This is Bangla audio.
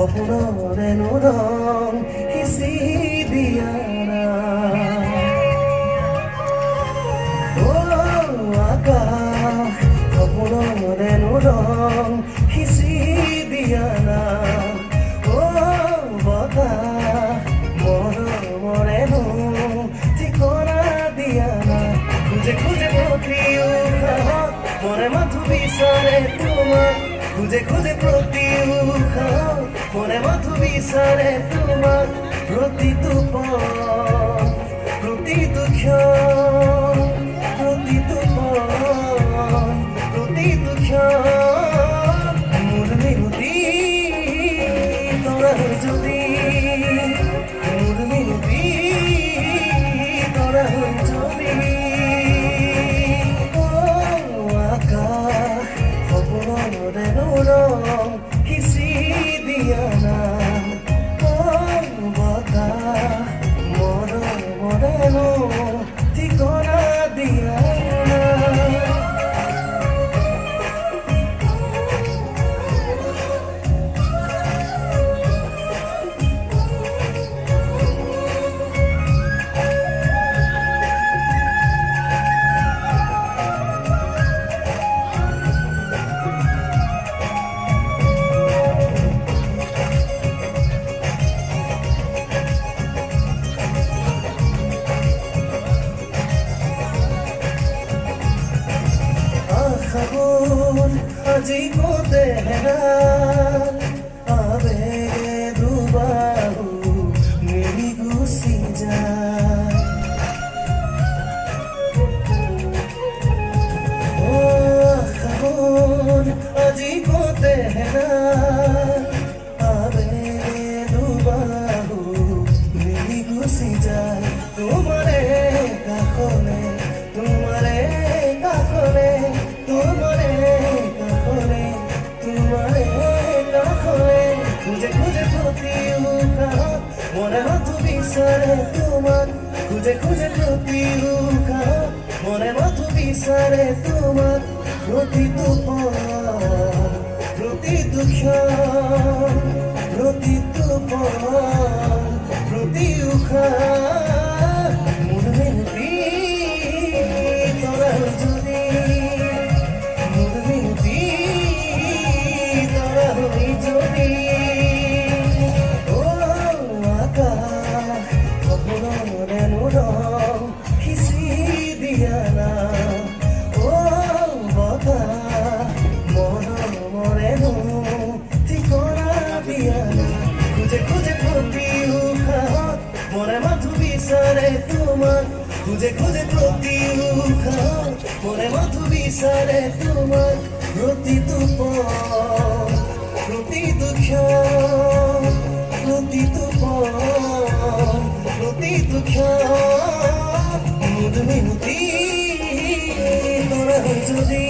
সপনরে নুরং হিসি দিয়ানা ও আকাশ সপনরে নুরং হিসি দিয়ানা ও বতাহ মরে নু ঠিকনা দিয়ানা খুঁজে খুঁজে প্রতি মনে মাথু বিচারে তোমার খুঁজে খুঁজে প্রতি মনে মাথু বিচারে তোমার প্রতি ক্ষণ প্রতি ক্ষণ মোর মিনতি তোরা যদি মোর মিনতি তোরা যদি সপনরে নুরং হিসি দিয়ানা ও বতাহ মরে নু ঠিকনা দিয়ানা খবর আজি কোতে হেরাল আবেগে দুবাহু মিলি গুছি যায় ও খবর আজি কোতে হেরাল আবেগে দুবাহু মিলি গুছি যায় তোমারে কাখনে তোমারে কাখনে খুঁজে খুঁজে প্রতি মনে মাথু বিচারে তোমার খুঁজে খুঁজে প্রতি মনে মাথু বিচারে তোমার প্রতি ক্ষণ প্রতি মন মিনতি তোরা যদি মন মিনতি তোরা হই যদি সপনরে নুরং হিসি দিয়ানা ও বতাহ মরে নু ঠিকনা দিয়ানা খুঁজে খুঁজে প্রতি মনে মাথু বিচারে তোমার খুঁজে খুঁজে প্রতি মনে মাথু বিচারে তোমার প্রতি ক্ষণ প্রতি ক্ষণ মুদ মিনতি তোরা যদি